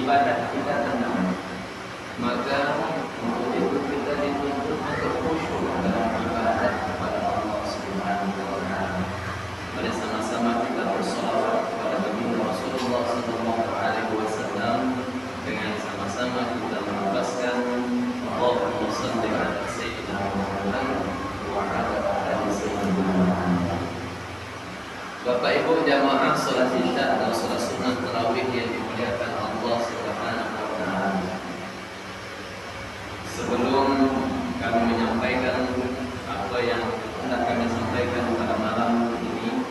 ibadah kita tenang, maka untuk itu kita dituntut untuk khusyuk dalam ibadah kepada Allah Subhanahu wa taala. Mari sama-sama kita bersolawat kepada Nabi Rasulullah sallallahu alaihi wasallam dengan sama-sama kita melafazkan Allahumma shalli ala sayyidina Muhammad wa ala ali sayyidina Muhammad. Bapak Ibu jamaah salat Isya dan salat sunnah tarawih yang dimuliakan Allah Subhanahu wa taala. Sebelum kami menyampaikan apa yang hendak kami sampaikan pada malam ini,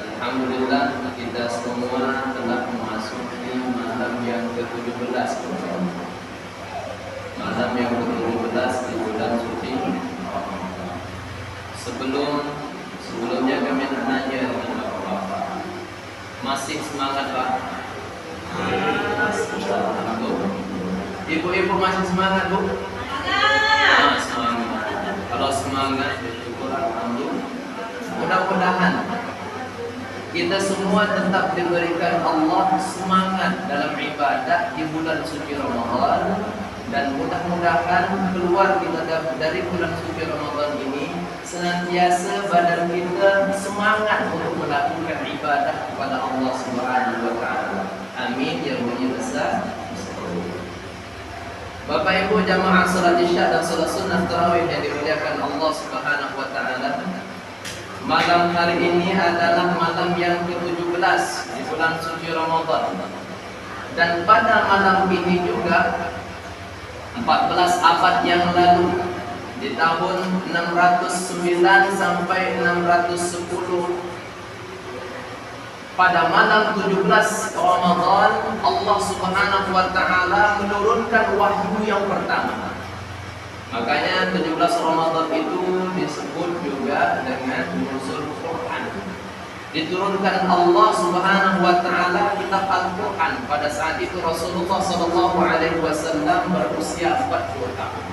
alhamdulillah kita semua telah memasuki malam yang ke-17. Malam yang ke-17 di bulan suci Ramadan. Sebelumnya kami nak nanya kepada Bapak, masih semangat Pak? Ibu-ibu masih semangat Bu? Semangat. Kalau semangat bersyukur alhamdulillah. Mudah-mudahan kita semua tetap diberikan Allah semangat dalam ibadah di bulan suci Ramadan, dan mudah-mudahan keluar kita dari bulan suci Ramadan ini senantiasa badan kita semangat untuk melakukan ibadah kepada Allah Subhanahu wa taala. Amin ya rabbal alamin. Bapak Ibu jamaah salat Isya dan salat sunnah tarawih yang dimuliakan Allah Subhanahu wa taala. Malam hari ini adalah malam yang ke-17 di bulan suci Ramadan. Dan pada malam ini juga 14 abad yang lalu, di tahun 609 sampai 610, pada malam 17 Ramadan, Allah Subhanahu wa taala menurunkan wahyu yang pertama. Makanya 17 Ramadan itu disebut juga dengan nuzul Quran. Diturunkan Allah Subhanahu wa taala kitab Al-Quran. Pada saat itu Rasulullah sallallahu alaihi wasallam berusia 40 tahun.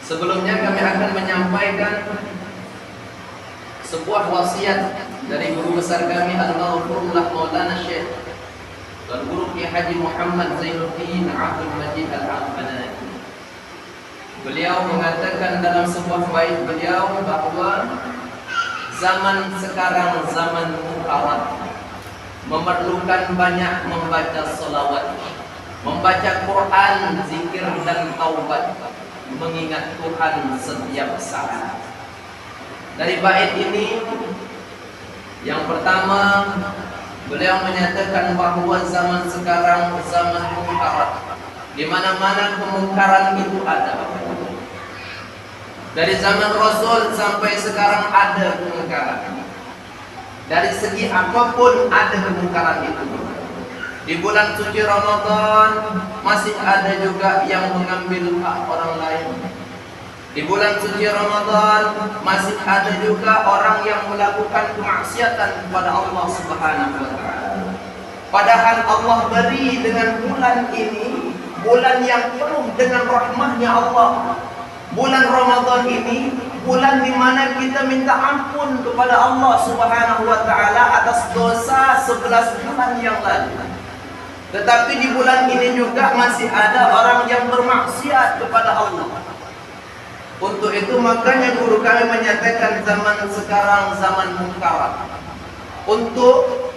Sebelumnya kami akan menyampaikan sebuah wasiat dari guru besar kami Al-Maghfurullah Maulana Syekh dan Guru Kiai Haji Muhammad Zainuddin Abdul Majid Al-Afghani. Beliau mengatakan dalam sebuah bait beliau bahwa zaman sekarang zaman mukarat, memerlukan banyak membaca salawat, membaca Quran, zikir dan taubat, mengingat Tuhan setiap saat. Dari bait ini, yang pertama beliau menyatakan bahwa zaman sekarang zaman mungkarat, di mana-mana kemungkaran itu ada. Dari zaman Rasul sampai sekarang ada kemungkaran. Dari segi apapun ada kemungkaran itu. Di bulan suci Ramadan masih ada juga yang mengambil hak orang lain. Di bulan suci Ramadan masih ada juga orang yang melakukan kemaksiatan kepada Allah Subhanahu wa taala. Padahal Allah beri dengan bulan ini, bulan yang penuh dengan rahmatnya Allah. Bulan Ramadan ini bulan di mana kita minta ampun kepada Allah Subhanahu wa taala atas dosa 11 bulan yang lalu. Tetapi di bulan ini juga masih ada orang yang bermaksiat kepada Allah. Untuk itu makanya guru kami menyatakan zaman sekarang zaman mungkarat. Untuk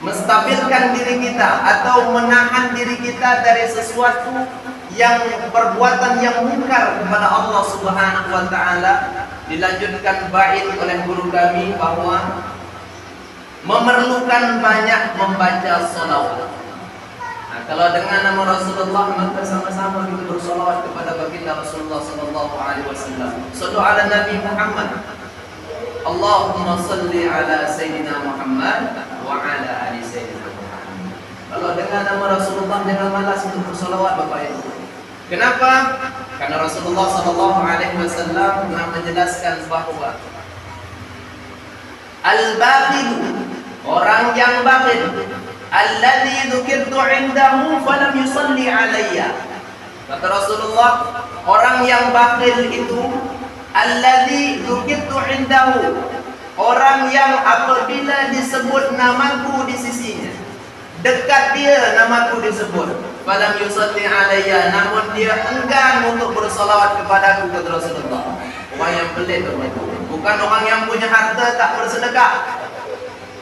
menstabilkan diri kita atau menahan diri kita dari sesuatu yang perbuatan yang mungkar kepada Allah Subhanahu wa taala, dilanjutkan bait oleh guru kami bahwa memerlukan banyak membaca salawat. Kalau dengan nama Rasulullah, maka sama-sama kita bersolawat kepada baginda Rasulullah sallallahu alaihi wasallam. Sallu ala Nabi Muhammad. Allahumma salli ala Sayyidina Muhammad wa ala ali Sayyidina Muhammad. Kalau dengan nama Rasulullah jangan malas untuk bersolawat Bapak Ibu. Kenapa? Karena Rasulullah sallallahu alaihi wasallam telah menjelaskan bahwa al-bakhil, orang yang bakhil, alladzi dzukirtu indahu falam yusalli alayya. Kata Rasulullah, orang yang bakhil itu alladzi dzukirtu indahu, Orang yang apabila disebut namaku di sisinya, dekat dia namaku disebut, falam yusalli alayya, namun dia enggan untuk bersalawat kepadaku, kata Rasulullah. Orang yang pelit tu, bukan orang yang punya harta tak bersedekah,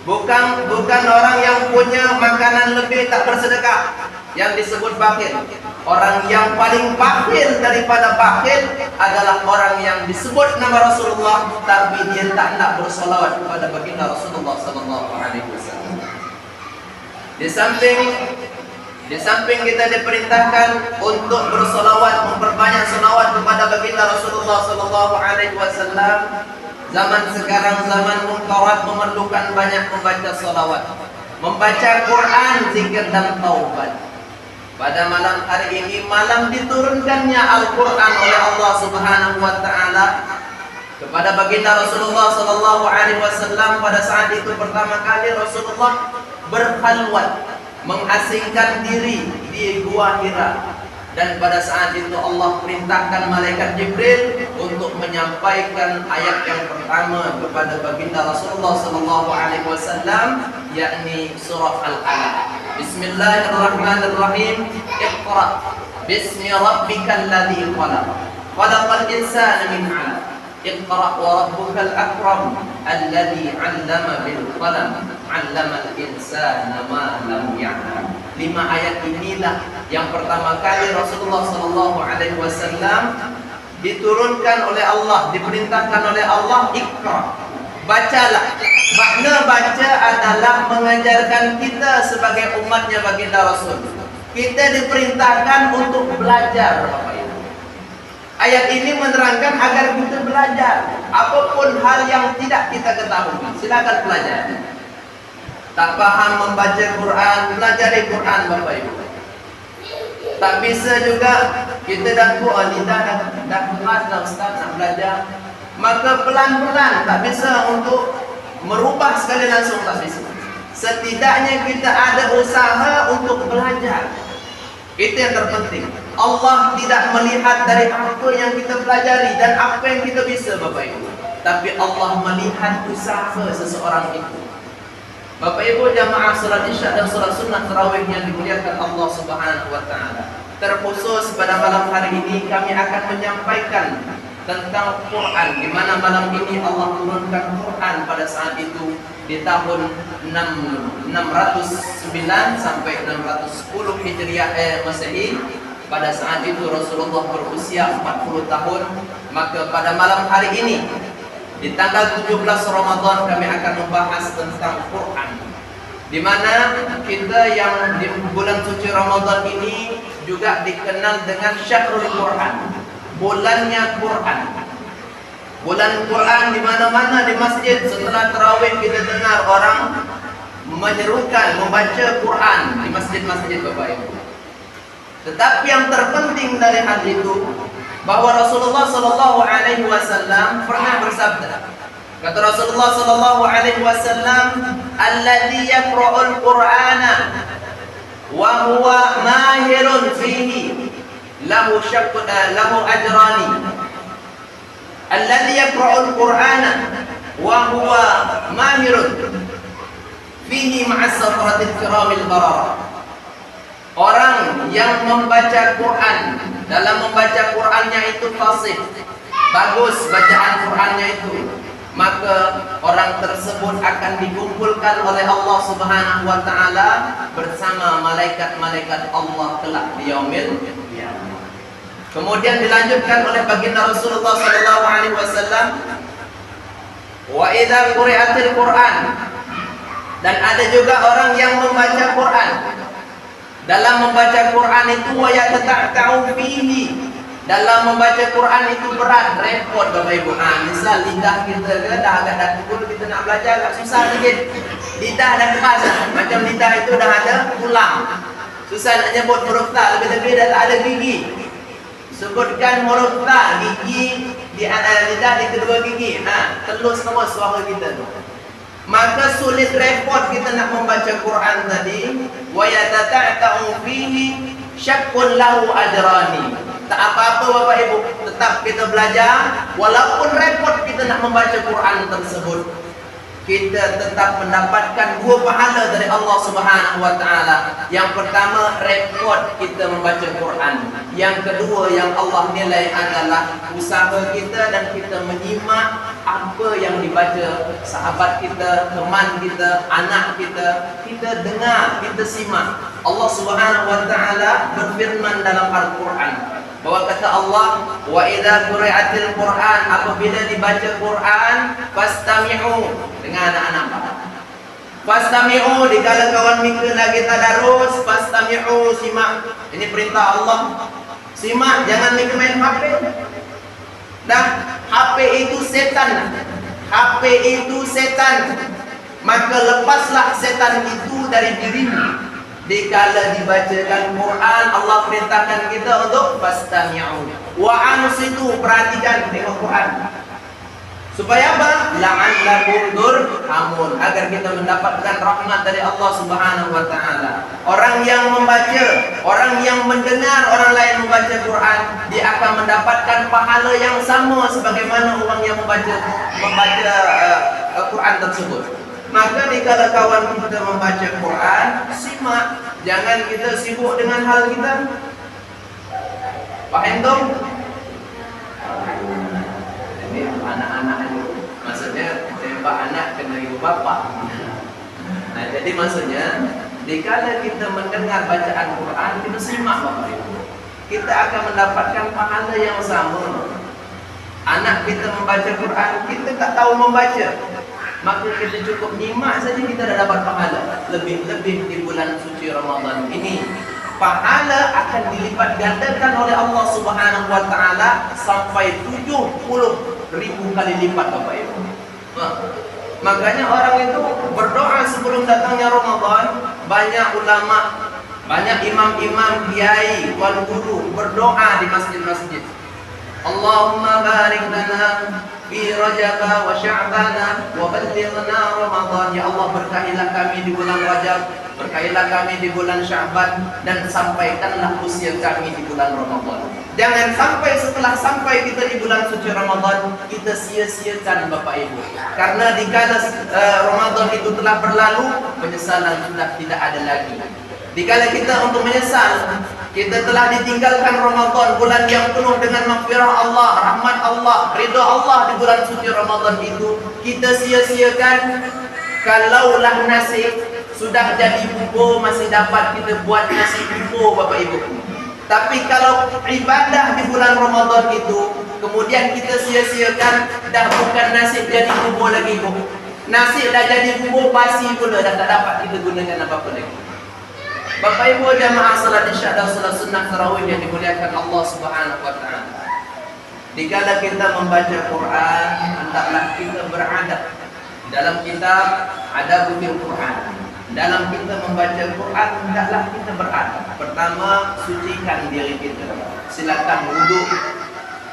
bukan orang yang punya makanan lebih tak bersedekah yang disebut bakhil. Orang yang paling bakhil daripada bakhil adalah orang yang disebut nama Rasulullah tapi dia tak nak bersalawat kepada baginda Rasulullah sallallahu alaihi wasallam. Di samping kita diperintahkan untuk bersalawat, memperbanyak salawat kepada baginda Rasulullah sallallahu alaihi wasallam, zaman sekarang zaman munkarat memerlukan banyak membaca salawat, membaca Quran, zikir dan taubat. Pada malam hari ini, malam diturunkannya Al-Quran oleh Allah Subhanahu wa Ta'ala kepada baginda Rasulullah sallallahu alaihi wasallam. Pada saat itu pertama kali Rasulullah berkhalwat, mengasingkan diri di Gua Hira, dan pada saat itu Allah perintahkan malaikat Jibril untuk menyampaikan ayat yang pertama kepada baginda Rasulullah sallallahu alaihi wasallam, yakni surah Al-Alaq. Bismillahirrahmanirrahim. Iqra bismi rabbikal ladzi khalaq, khalaqal insana min 'alaq. Iqra wa rabbukal akram alladzi 'allama bil qalam, 'allamal insana ma lam ya'lam. 5 ayat inilah yang pertama kali Rasulullah sallallahu alaihi wasallam diturunkan oleh Allah, diperintahkan oleh Allah, Iqra, bacalah. Makna baca adalah mengajarkan kita sebagai umatnya baginda Rasul. Kita diperintahkan untuk belajar, Bapak Ibu. Ayat ini menerangkan agar kita belajar apapun hal yang tidak kita ketahui. Silakan belajar. Tak paham membaca Quran, pelajari Quran, Bapak Ibu. Tak bisa juga kita dah tua, lidah dah keras dah Ustaz nak belajar, maka pelan-pelan, tak bisa untuk merubah sekali langsung, tak bisa. Setidaknya kita ada usaha untuk belajar. Itu yang terpenting. Allah tidak melihat dari apa yang kita pelajari dan apa yang kita bisa, Bapak Ibu, tapi Allah melihat usaha seseorang itu. Bapak Ibu jamaah salat Isya dan salat sunnah tarawih yang dimuliakan Allah Subhanahu wa Ta'ala, terkhusus pada malam hari ini kami akan menyampaikan tentang Quran, di mana malam ini Allah turunkan Quran pada saat itu di tahun 609 sampai 610 Hijriah Masehi. Pada saat itu Rasulullah berusia 40 tahun. Maka pada malam hari ini di tanggal 17 Ramadan kami akan membahas tentang Quran, di mana kita yang di bulan suci Ramadan ini juga dikenal dengan Syahrul Quran, bulannya Quran. Bulan Quran di mana-mana di masjid setelah tarawih kita dengar orang menyerukan membaca Quran di masjid-masjid, Bapak Ibu. Tetapi yang terpenting dari hal itu bahwa Rasulullah sallallahu alaihi wasallam pernah bersabda. Kata Rasulullah sallallahu alaihi wasallam, "Alladzi yaqra'ul Qur'ana wa huwa mahirun fihi lahu ajrani." Alladzi yaqra'ul Qur'ana wa huwa mahirun fihi ma'as safaratil kiramil bararah. Orang yang membaca Quran, dalam membaca Qurannya itu fasih, bagus bacaan Qurannya itu, maka orang tersebut akan dikumpulkan oleh Allah Subhanahu wa Ta'ala bersama malaikat-malaikat Allah kelak di yaumil qiyamah. Kemudian dilanjutkan oleh baginda Rasulullah sallallahu alaihi wasallam, wa idza quri'atil Quran, dan ada juga orang yang membaca Quran. Dalam membaca Quran itu wa yatata'u fihi, dalam membaca Quran itu berat, repot, Bapak Ibu. Misal lidah kita dah agak dah dulu kita nak belajar agak susah sikit. Lidah dah keras, macam lidah itu dah ada tulang. Susah nak nyebut huruf ta, lebih-lebih dah tak ada gigi. Sebutkan huruf ta, gigi di lidah di kedua gigi. Telus semua suara kita tu. Maka sulit, repot kita nak membaca Quran tadi. Wa yatata'u fihi syaqqun lahu ajrani. Tak apa-apa Bapak Ibu, tetap kita belajar walaupun repot kita nak membaca Quran tersebut. kita tetap mendapatkan 2 pahala dari Allah Subhanahu wa taala. Yang pertama, rekod kita membaca Quran. Yang kedua yang Allah nilai adalah usaha kita dan kita menyimak apa yang dibaca sahabat kita, teman kita, anak kita, kita dengar, kita simak. Allah Subhanahu wa taala berfirman dalam Al-Qur'an bahwa kata Allah, wa idza quri'atil Qur'an, apabila dibaca Quran, fastami'u, dengan anak-anak. Fastami'u, dikala kawan mikir lagi tadarus, fastami'u, simak. Ini perintah Allah. Simak, jangan mikir main HP. Dah, HP itu setan. HP itu setan. Maka lepaslah setan itu dari dirimu. Dikala dibacakan Quran, Allah perintahkan kita untuk fastami'u wa ansitu, perhatikan, tengok Quran. Supaya apa? La'allakum turhamun, agar kita mendapatkan rahmat dari Allah Subhanahu wa taala. Orang yang membaca, orang yang mendengar orang lain membaca Quran, dia akan mendapatkan pahala yang sama sebagaimana orang yang membaca Quran tersebut. Maka dikala kawan kita membaca Quran, simak, jangan kita sibuk dengan hal kita. Paham dong? Ini anak-anak itu, maksudnya tembak anak kena ibu bapa. Nah, jadi maksudnya dikala kita mendengar bacaan Quran, kita simak Bapak Ibu, kita akan mendapatkan pahala yang sama. Anak kita membaca Quran, kita tak tahu membaca, maka kita cukup nyimak saja, kita dah dapat pahala. Lebih-lebih di bulan suci Ramadan ini, pahala akan dilipat gandakan oleh Allah Subhanahu wa taala sampai 70.000 kali lipat Bapak Ibu. Makanya orang itu berdoa sebelum datangnya Ramadan. Banyak ulama, banyak imam-imam, kiai, wal guru berdoa di masjid-masjid. Allahumma barik lana fi Rajab wa Sya'ban wa ballighna Ramadan. Ya Allah, berkahilah kami di bulan Rajab, berkahilah kami di bulan Sya'ban, dan sampaikanlah usia kami di bulan Ramadan. Jangan sampai setelah sampai kita di bulan suci Ramadan, kita sia-siakan Bapak Ibu. Karena dikala Ramadan itu telah berlalu, penyesalan sudah tidak ada lagi. Dikala kita untuk menyesal, kita telah ditinggalkan Ramadan, bulan yang penuh dengan maghfirah Allah, rahmat Allah, ridha Allah di bulan suci Ramadan itu, kita sia-siakan. Kalaulah nasi sudah jadi bubur, masih dapat kita buat nasi bubur Bapak Ibu. Tapi kalau ibadah di bulan Ramadan itu, kemudian kita sia-siakan, dah bukan nasi jadi bubur lagi, Bu. Nasi dah jadi bubur basi pula, dah tak dapat kita gunakan apa-apa lagi. Bapak Ibu jamaah salat isya dan salat sunnah tarawih yang dimuliakan Allah Subhanahu wa taala. Dikala kita membaca Quran, hendaklah kita beradab. Dalam kitab Adabul Quran, dalam kita membaca Quran, hendaklah kita beradab. Pertama, sucikan diri kita. Silakan wudu.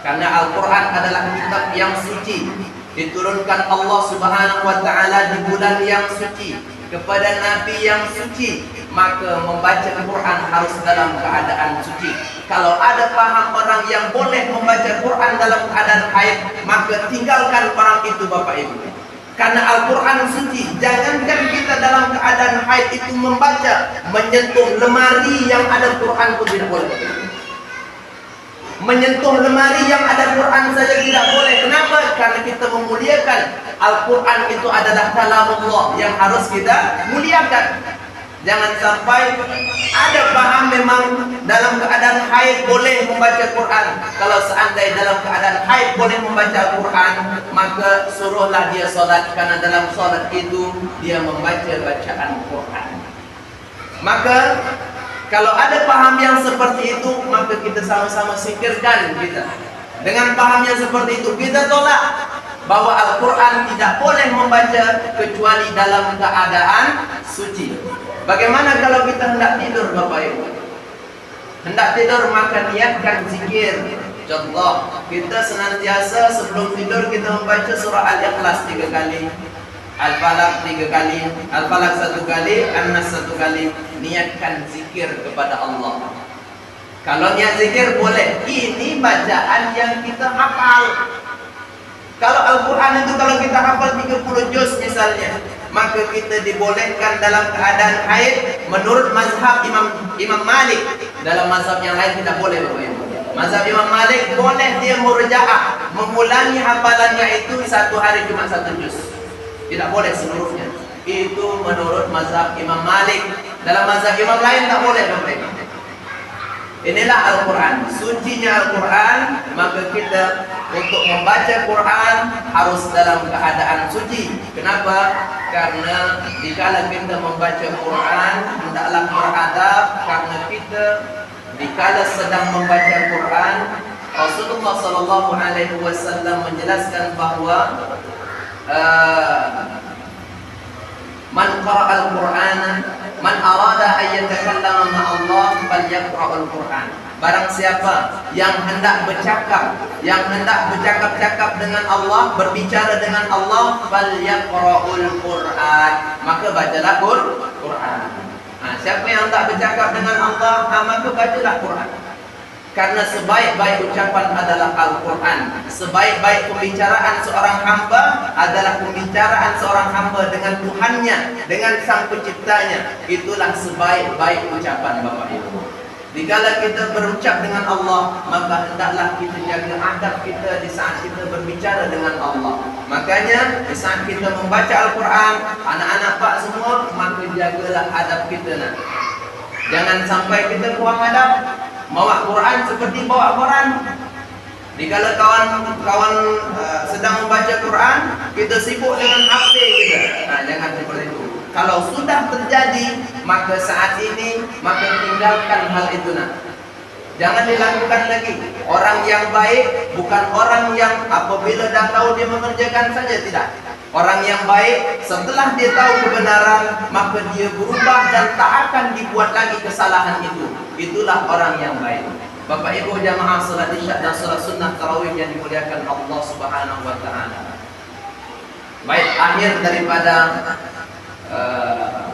Karena Al-Quran adalah kitab yang suci, diturunkan Allah Subhanahu wa taala di bulan yang suci kepada nabi yang suci, maka membaca Quran harus dalam keadaan suci. Kalau ada paham orang yang boleh membaca Quran dalam keadaan haid, maka tinggalkan orang itu Bapak Ibu. Karena Al-Quran suci. Jangankan kita dalam keadaan haid itu membaca, menyentuh lemari yang ada Quran pun tidak boleh. Menyentuh lemari yang ada Quran saja tidak boleh. Kenapa? Karena kita memuliakan Al-Quran, itu adalah kalamullah yang harus kita muliakan. Jangan sampai ada paham memang dalam keadaan haid boleh membaca Quran. Kalau seandainya dalam keadaan haid boleh membaca Quran, maka suruhlah dia solat, karena dalam solat itu dia membaca bacaan Quran. Maka kalau ada paham yang seperti itu, maka kita sama-sama singkirkan kita. Dengan paham yang seperti itu, kita tolak bahwa Al-Quran tidak boleh membaca kecuali dalam keadaan suci. Bagaimana kalau kita hendak tidur Bapak Ibu? Hendak tidur maka niatkan zikir. Contoh, kita senantiasa sebelum tidur kita membaca surah Al-Ikhlas 3 kali, Al-Falaq 3 kali, Al-Falaq 1 kali, An-Nas 1 kali. Niatkan zikir kepada Allah. Kalau niat zikir boleh. Ini bacaan yang kita hafal. Kalau Al-Quran itu kalau kita hafal 30 juz misalnya, maka kita dibolehkan dalam keadaan haid menurut mazhab Imam Malik. Dalam mazhab yang lain tidak boleh Bapak Ibu. Mazhab Imam Malik boleh dia murja'ah, mengulangi hafalannya itu satu hari cuma satu juz. Tidak boleh seluruhnya. Itu menurut mazhab Imam Malik. Dalam mazhab imam lain tak boleh Bapak Ibu. Inilah Al-Quran, sucinya Al-Quran. Maka kita untuk membaca Quran harus dalam keadaan suci. Kenapa? Karena dikala kita membaca Quran hendaklah beradab. Karena kita dikala sedang membaca Quran, Rasulullah sallallahu alaihi wasallam menjelaskan bahawa man qara'al Qur'ana man arada an yatakallama ma'allah falyaqra'ul Qur'an. Barang siapa yang hendak bercakap dengan Allah, berbicara dengan Allah, falyaqra'ul Qur'an, maka bacalah Quran. Siapa yang tak bercakap dengan Allah, maka bacalah Quran. Karena sebaik-baik ucapan adalah Al-Quran. Sebaik-baik pembicaraan seorang hamba adalah pembicaraan seorang hamba dengan Tuhannya, dengan Sang Penciptanya. Itulah sebaik-baik ucapan Bapak Ibu. Dikala kita berucap dengan Allah, maka hendaklah kita jaga adab kita di saat kita berbicara dengan Allah. Makanya di saat kita membaca Al-Quran, anak-anak Pak semua, maka jagalah adab kita nak. Jangan sampai kita kurang adab. Bawa Quran seperti bawa koran. Dikala kawan-kawan sedang membaca Quran, kita sibuk dengan HP kita. Jangan seperti itu. Kalau sudah terjadi, maka saat ini maka tinggalkan hal itu nak. Jangan dilakukan lagi. Orang yang baik bukan orang yang apabila dah tahu dia mengerjakan saja, tidak. Orang yang baik setelah dia tahu kebenaran, maka dia berubah dan tak akan dibuat lagi kesalahan itu. Itulah orang yang baik. Bapak Ibu jamaah salat Isya dan salat sunnah tarawih yang dimuliakan Allah Subhanahu wa taala. Baik, akhir daripada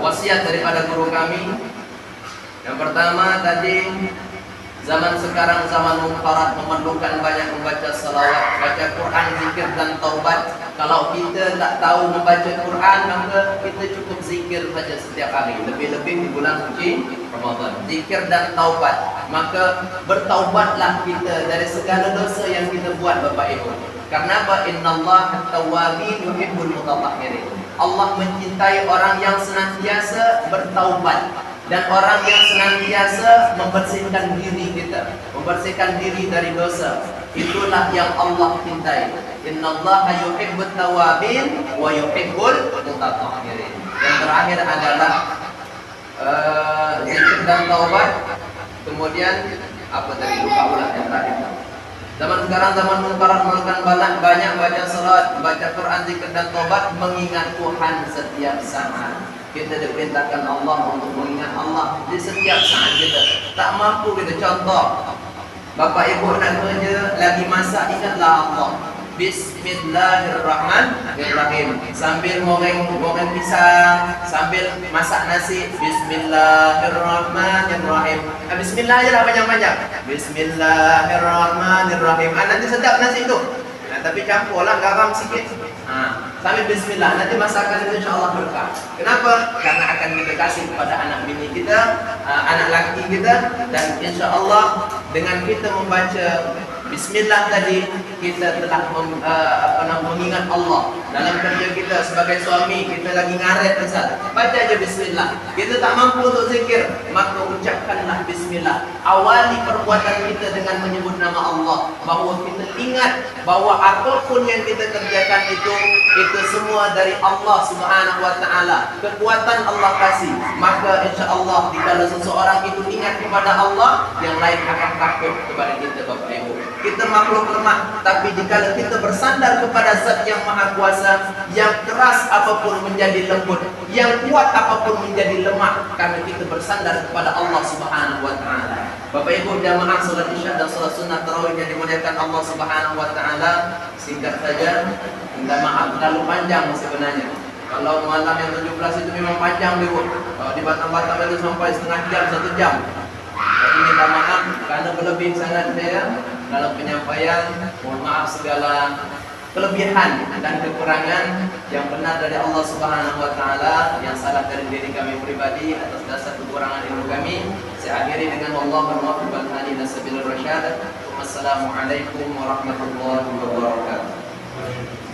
wasiat daripada guru kami. Yang pertama tadi, zaman sekarang zaman munkarat, memerlukan banyak membaca salawat, baca Quran, zikir dan taubat. Kalau kita tak tahu membaca Quran, maka kita cukup zikir saja setiap hari. Lebih-lebih di bulan suci Ramadan, zikir dan taubat. Maka bertaubatlah kita dari segala dosa yang kita buat Bapak Ibu. Karena apa? Innallaha tawwabin yuhibbul mutatahhirin. Allah mencintai orang yang senantiasa bertaubat dan orang yang senantiasa membersihkan diri kita, membersihkan diri dari dosa. Itulah yang Allah cintai. Innallaha yuhibbut tawwabin wa yuhibbul mutatahhirin. Yang terakhir adalah zikir dan taubat. Kemudian apa tadi, lupa pula yang terakhir. Zaman sekarang zaman munkarat, memerlukan banyak baca salat, baca Quran, zikir dan taubat, mengingat Tuhan setiap saat. Kita diperintahkan Allah untuk mengingat Allah di setiap saat kita. Tak mampu kita, contoh, Bapak Ibu nak kerja lagi masak, ingatlah Allah. Bismillahirrahmanirrahim. Sambil goreng pisang, sambil masak nasi, Bismillahirrahmanirrahim. Bismillah aja lah panjang-panjang. Bismillahirrahmanirrahim. Nanti sedap nasi itu. Tapi campurlah garam sikit. Sambil bismillah, nanti masakan itu insyaAllah berkah. Kenapa? Karena akan kita kasih kepada anak bini kita, anak laki kita. Dan insyaAllah dengan kita membaca bismillah tadi, kita telah mengingat Allah. Dalam kerja kita sebagai suami, kita lagi ngaret Ustaz, baca aja bismillah. Kita tak mampu untuk zikir, maka ucapkanlah bismillah. Awali perbuatan kita dengan menyebut nama Allah, bahawa kita ingat bahawa apapun yang kita kerjakan itu semua dari Allah Subhanahu wa taala. Kekuatan Allah kasih. Maka insya-Allah jika seseorang itu ingat kepada Allah, yang lain akan takut kepada kita Bapak Ibu. Kita makhluk lemah, tapi jika kita bersandar kepada Zat yang Maha Kuasa, yang keras apapun menjadi lembut, yang kuat apapun menjadi lemah, karena kita bersandar kepada Allah Subhanahu wa taala. Bapak Ibu jamaah salat Isya dan salat sunnah tarawih yang dimuliakan Allah Subhanahu wa taala, singkat saja, minta maaf terlalu panjang sebenarnya. Kalau malam yang 17 itu memang panjang Ibu. Kalau di Batam-Batam itu sampai setengah jam, 1 jam. Tapi minta maaf karena berlebih sangat saya dalam penyampaian. Mohon maaf segala kelebihan dan kekurangan, yang benar dari Allah Subhanahu wa taala, yang salah dari diri kami pribadi atas dasar kekurangan ilmu kami. Saya akhiri dengan wallahu muwaffiq wal hadi ila sabilir rasyad. Wassalamualaikum warahmatullahi wabarakatuh.